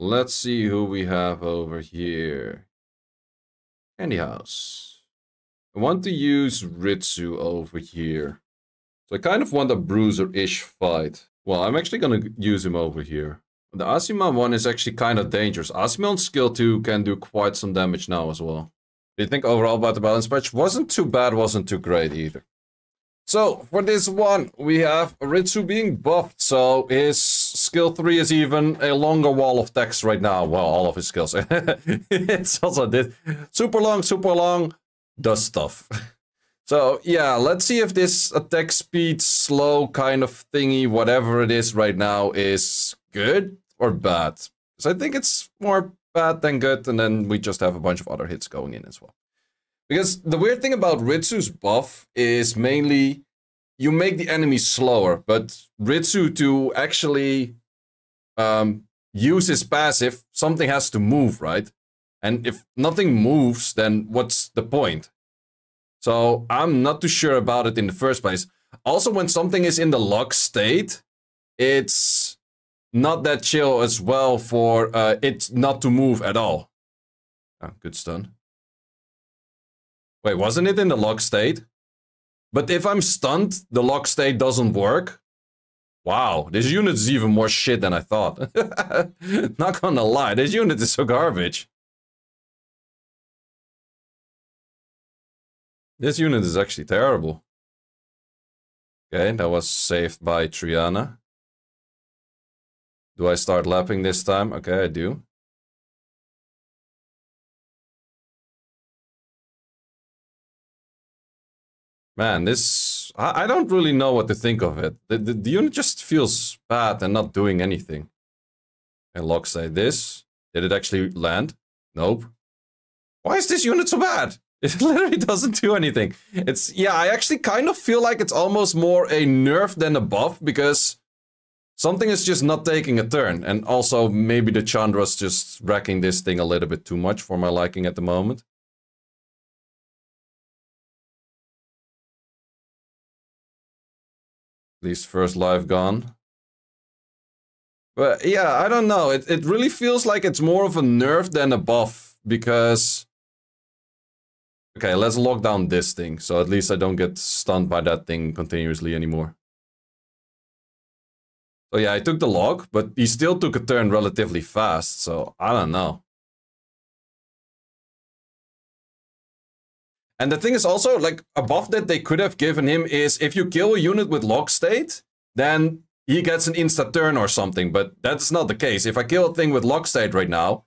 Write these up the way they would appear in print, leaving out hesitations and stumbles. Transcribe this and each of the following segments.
Let's see who we have over here. Candy House. I want to use Ritsu over here. So I kind of want a bruiser-ish fight. Well, I'm actually gonna use him over here. The Asima one is actually kind of dangerous. Asima on skill 2 can do quite some damage now as well. Do you think overall about the balance patch? Wasn't too bad, wasn't too great either. So, for this one, we have Ritsu being buffed, so his skill 3 is even a longer wall of text right now. Well, all of his skills. It's also this super long, does stuff. So, yeah, let's see if this attack speed, slow kind of thingy, whatever it is right now, is good or bad. So I think it's more bad than good, and then we just have a bunch of other hits going in as well. Because the weird thing about Ritsu's buff is mainly you make the enemy slower, but Ritsu to actually use his passive, something has to move, right? And if nothing moves, then what's the point? So I'm not too sure about it in the first place. Also, when something is in the lock state, it's not that chill as well for it not to move at all. Oh, good stun. Wait, wasn't it in the lock state? But if I'm stunned, the lock state doesn't work? Wow, this unit is even more shit than I thought. Not gonna lie, this unit is so garbage. This unit is actually terrible. Okay, that was saved by Triana. Do I start lapping this time? Okay, I do. Man, this... I don't really know what to think of it. The unit just feels bad and not doing anything. And lock say this. Did it actually land? Nope. Why is this unit so bad? It literally doesn't do anything. It's... Yeah, I actually kind of feel like it's almost more a nerf than a buff, because something is just not taking a turn. And also, maybe the Chandra's just wrecking this thing a little bit too much for my liking at the moment. At least first life gone. But yeah, I don't know. It really feels like it's more of a nerf than a buff, because... Okay, let's lock down this thing, so at least I don't get stunned by that thing continuously anymore. So yeah, I took the lock, but he still took a turn relatively fast, so I don't know. And the thing is also, like, a buff that they could have given him is if you kill a unit with lock state, then he gets an insta turn or something, but that's not the case. If I kill a thing with lock state right now,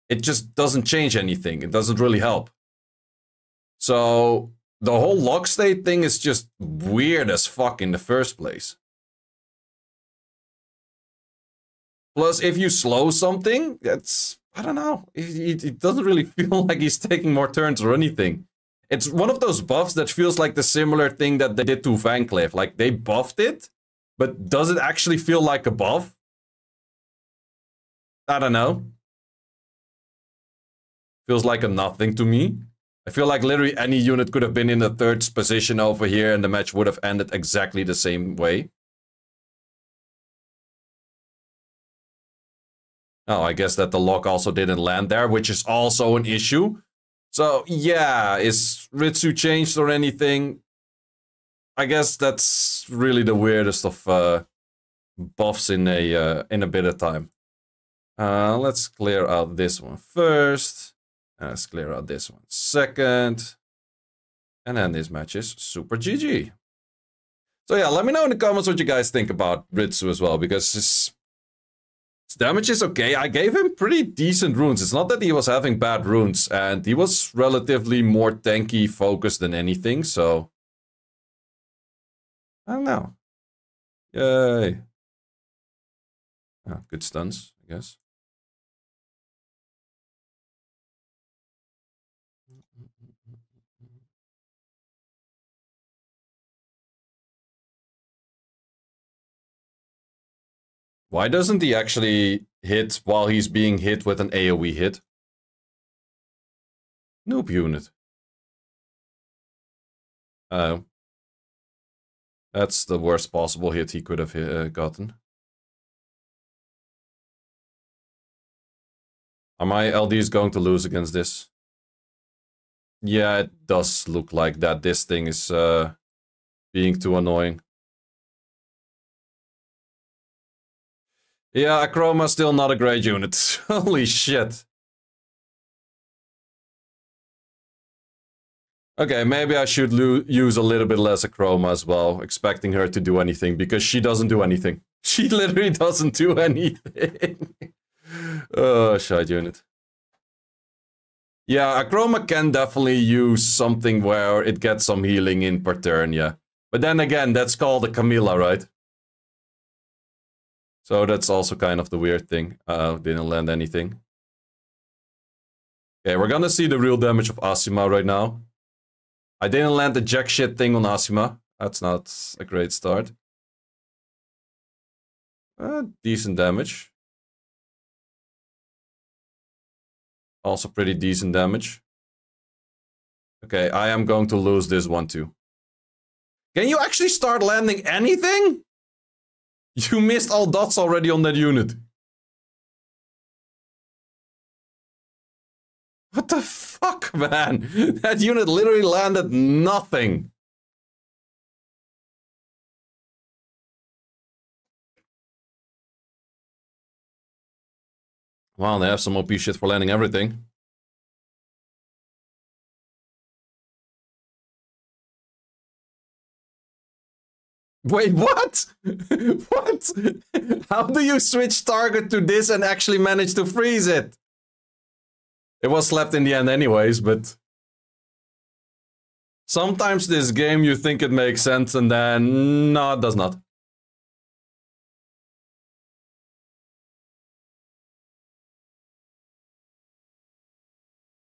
it just doesn't change anything. It doesn't really help. So the whole lock state thing is just weird as fuck in the first place. Plus, if you slow something, that's... I don't know. It doesn't really feel like he's taking more turns or anything. It's one of those buffs that feels like the similar thing that they did to Van Cleef. Like, they buffed it, but does it actually feel like a buff? I don't know. Feels like a nothing to me. I feel like literally any unit could have been in the third position over here and the match would have ended exactly the same way. Oh, I guess that the lock also didn't land there, which is also an issue. So, yeah, is Ritsu changed or anything? I guess that's really the weirdest of buffs in a bit of time. Let's clear out this one first. Let's clear out this one second. And then this match is super GG. So yeah, let me know in the comments what you guys think about Ritsu as well, because his damage is okay. I gave him pretty decent runes. It's not that he was having bad runes, and he was relatively more tanky focused than anything, so... I don't know. Yay. Oh, good stuns, I guess. Why doesn't he actually hit while he's being hit with an AoE hit? Noob unit. Oh. That's the worst possible hit he could have gotten. Are my LDs going to lose against this? Yeah, it does look like that. This thing is being too annoying. Yeah, Chroma's still not a great unit. Holy shit. Okay, maybe I should use a little bit less Chroma as well, expecting her to do anything, because she doesn't do anything. She literally doesn't do anything. Oh, shite unit. Yeah, Chroma can definitely use something where it gets some healing in per turn, yeah. But then again, that's called a Camilla, right? So that's also kind of the weird thing. Didn't land anything. Okay, we're gonna see the real damage of Asima right now. I didn't land the jack shit thing on Asima. That's not a great start. Decent damage. Also pretty decent damage. Okay, I am going to lose this one too. Can you actually start landing anything? You missed all dots already on that unit. What the fuck, man? That unit literally landed nothing. Wow, they have some OP shit for landing everything. Wait, what? What? How do you switch target to this and actually manage to freeze it? It was slapped in the end anyways, but... Sometimes this game you think it makes sense and then... No, it does not.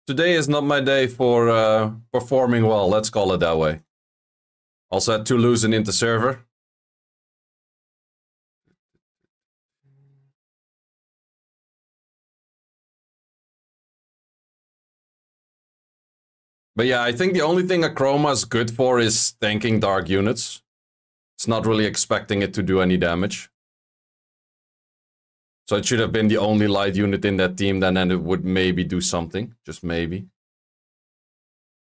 Today is not my day for performing well, let's call it that way. Also had to lose an inter-server. But yeah, I think the only thing a Chroma is good for is tanking dark units. It's not really expecting it to do any damage. So it should have been the only light unit in that team, then, and it would maybe do something. Just maybe.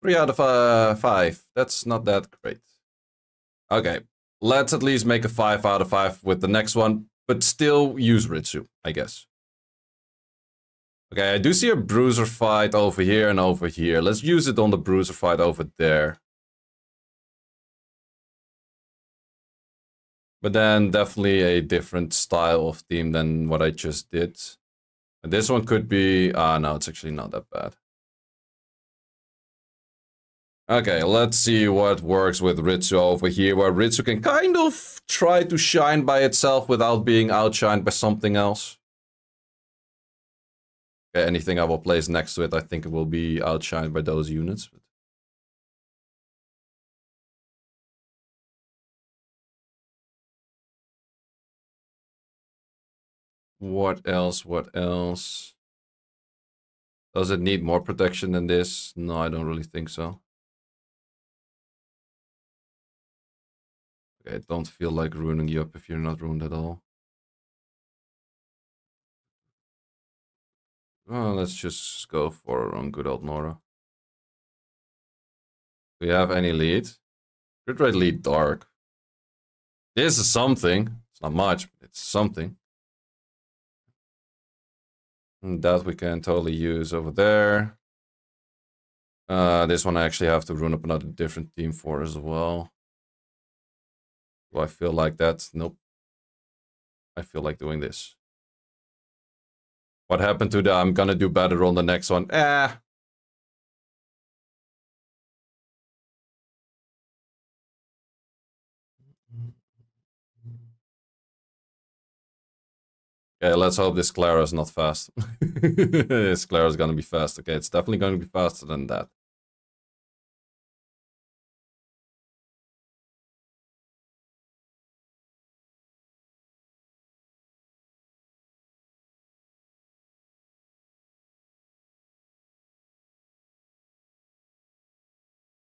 3 out of 5. That's not that great. Okay, let's at least make a 5 out of 5 with the next one, but still use Ritsu, I guess. Okay, I do see a bruiser fight over here and over here. Let's use it on the bruiser fight over there. But then definitely a different style of team than what I just did. And this one could be... no, it's actually not that bad. Okay, let's see what works with Ritsu over here, where Ritsu can kind of try to shine by itself without being outshined by something else. Okay, anything I will place next to it, I think it will be outshined by those units. What else? What else? Does it need more protection than this? No, I don't really think so. Okay, don't feel like ruining you up if you're not ruined at all. Well, let's just go for our own good old Nora. Do we have any lead? Crit rate lead dark. This is something. It's not much, but it's something. And that we can totally use over there. This one I actually have to rune up another different team for as well. Do I feel like that? Nope. I feel like doing this. What happened to the I'm gonna do better on the next one? Okay, let's hope this Clara is not fast. This Clara is gonna be fast. Okay, it's definitely gonna be faster than that.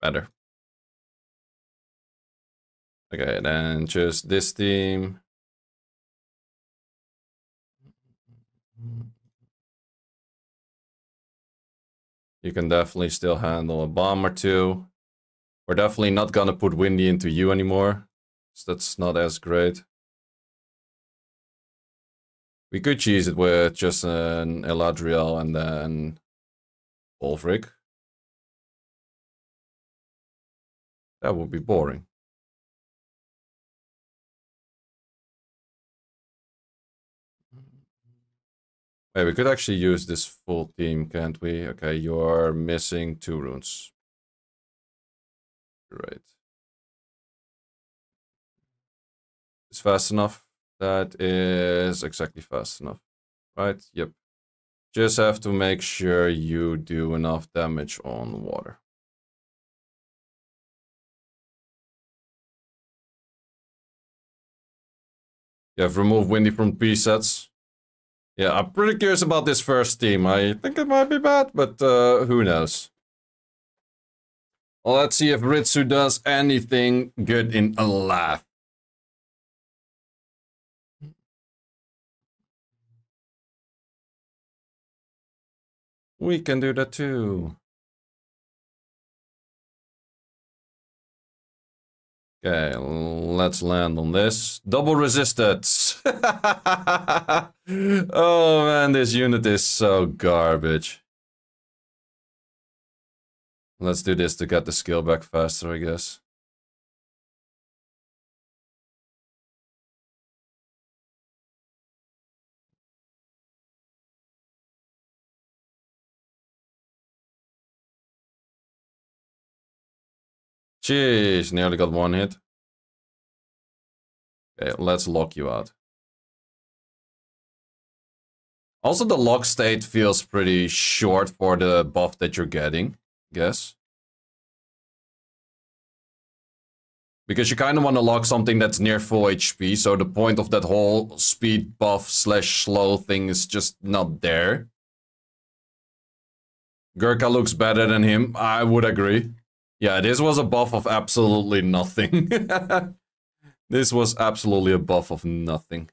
Better. Okay, then just this team. You can definitely still handle a bomb or two. We're definitely not gonna put Windy into you anymore. So that's not as great. We could cheese it with just an Eladriel and then Ulfric. That would be boring. Hey, we could actually use this full team, can't we? Okay, you're missing 2 runes. Great. It's fast enough. That is exactly fast enough. Right? Yep. Just have to make sure you do enough damage on water. You have removed Windy from presets. Yeah, I'm pretty curious about this first team. I think it might be bad, but who knows. Well, let's see if Ritsu does anything good in a laugh. We can do that too. Okay, let's land on this. Double resisted. Oh man, this unit is so garbage. Let's do this to get the skill back faster, I guess. Jeez, nearly got 1 hit. Okay, let's lock you out. Also, the lock state feels pretty short for the buff that you're getting, I guess. Because you kind of want to lock something that's near full HP, so the point of that whole speed buff slash slow thing is just not there. Gurkha looks better than him, I would agree. Yeah, this was a buff of absolutely nothing. This was absolutely a buff of nothing.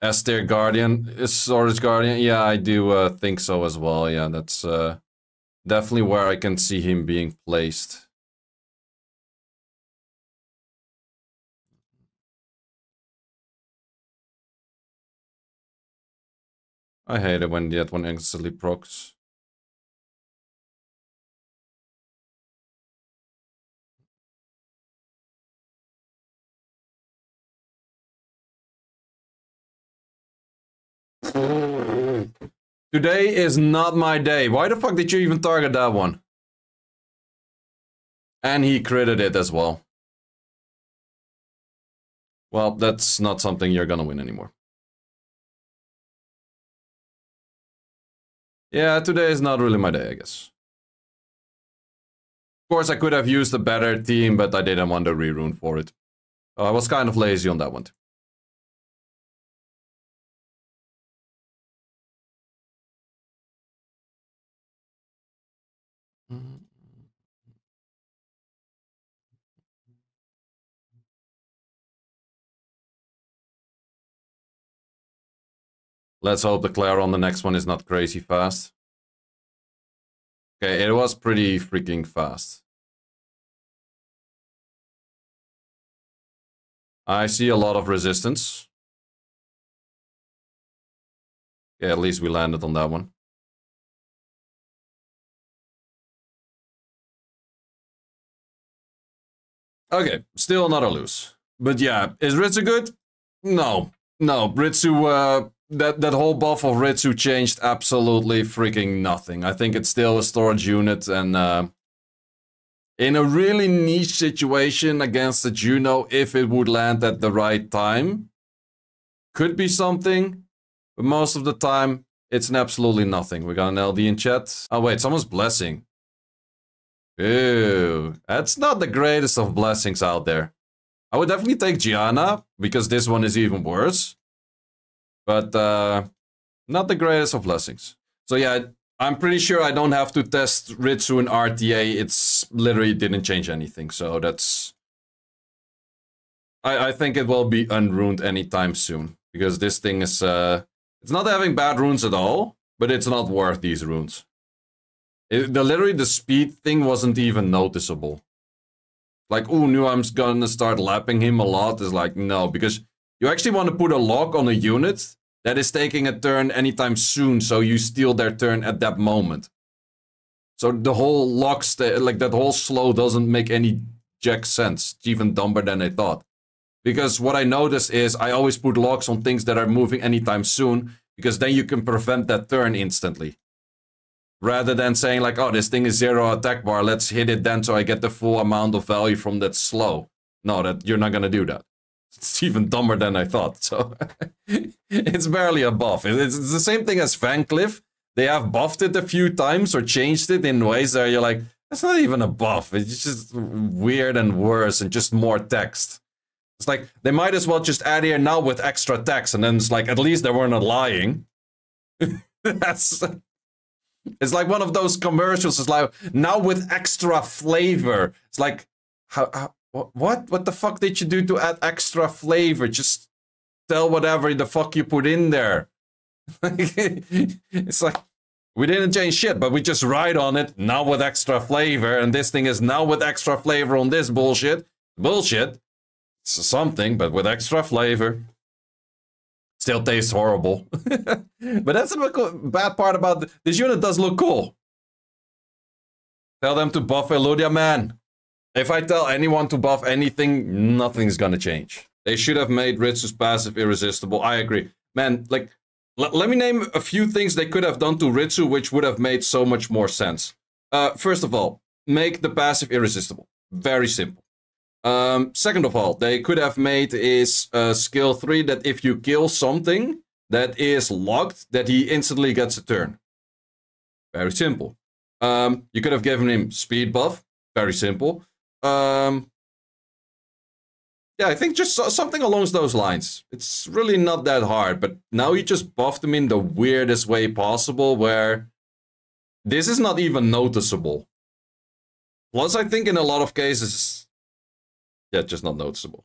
S-tier Guardian, Storage Guardian, yeah, I do think so as well, yeah, that's definitely where I can see him being placed. I hate it when that one instantly procs. Today is not my day. Why the fuck did you even target that one? And he critted it as well. Well, that's not something you're gonna win anymore. Yeah, today is not really my day, I guess. Of course, I could have used a better team, but I didn't want to rerune for it. I was kind of lazy on that one. Let's hope the Claire on the next one is not crazy fast. Okay, it was pretty freaking fast. I see a lot of resistance. Yeah, at least we landed on that one. Okay, still another lose. But yeah, is Ritsu good? No. No, Ritsu, that whole buff of Ritsu changed absolutely freaking nothing. I think it's still a storage unit and in a really niche situation against the Juno, if it would land at the right time, could be something, but most of the time, it's an absolutely nothing. We got an LD in chat. Oh wait, someone's blessing. Ew, that's not the greatest of blessings out there. I would definitely take Gianna, because this one is even worse. But, not the greatest of blessings. So yeah, I'm pretty sure I don't have to test Ritsu and RTA. It's literally didn't change anything. So that's... I think it will be unruined anytime soon. Because this thing is... it's not having bad runes at all. But it's not worth these runes. Literally the speed thing wasn't even noticeable. Like, ooh, now I'm gonna start lapping him a lot. Is like, no. Because you actually want to put a lock on a unit that is taking a turn anytime soon, so you steal their turn at that moment. So the whole lock, like that whole slow doesn't make any jack sense. It's even dumber than I thought. Because what I noticed is I always put locks on things that are moving anytime soon, because then you can prevent that turn instantly. Rather than saying like, oh, this thing is 0 attack bar, let's hit it then so I get the full amount of value from that slow. No, you're not gonna do that. It's even dumber than I thought, so... it's barely a buff. It's the same thing as Van Cliff. They have buffed it a few times or changed it in ways that you're like, that's not even a buff. It's just weird and worse and just more text. It's like, they might as well just add here now with extra text, and then it's like, at least they weren't lying. That's... It's like one of those commercials. It's like, now with extra flavor. It's like, what the fuck did you do to add extra flavor? Just tell whatever the fuck you put in there. It's like, we didn't change shit, but we just write on it, now with extra flavor, and this thing is now with extra flavor on this bullshit. Bullshit. It's something, but with extra flavor. Still tastes horrible. But that's the bad part about this unit. Does look cool. Tell them to buff Eludia, man. If I tell anyone to buff anything, nothing's gonna change. They should have made Ritsu's passive irresistible. I agree. Man, like, let me name a few things they could have done to Ritsu which would have made so much more sense. First of all, make the passive irresistible. Very simple. Second of all, they could have made is skill 3 that if you kill something that is locked, that he instantly gets a turn. Very simple. You could have given him speed buff. Very simple. Yeah, I think just something along those lines. It's really not that hard, but now you just buffed him in the weirdest way possible, where this is not even noticeable. Plus, I think in a lot of cases, yeah, just not noticeable.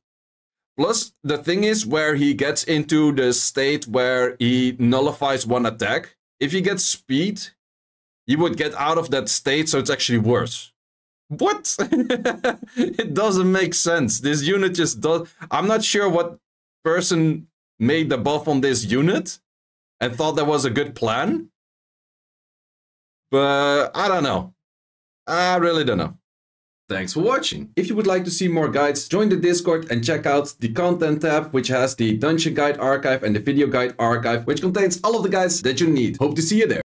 Plus, the thing is where he gets into the state where he nullifies one attack. If he gets speed, he would get out of that state, so it's actually worse. What? It doesn't make sense. This unit just does... I'm not sure what person made the buff on this unit and thought that was a good plan. But I don't know. I really don't know. Thanks for watching. If you would like to see more guides, join the Discord and check out the content tab, which has the dungeon guide archive and the video guide archive, which contains all of the guides that you need. Hope to see you there.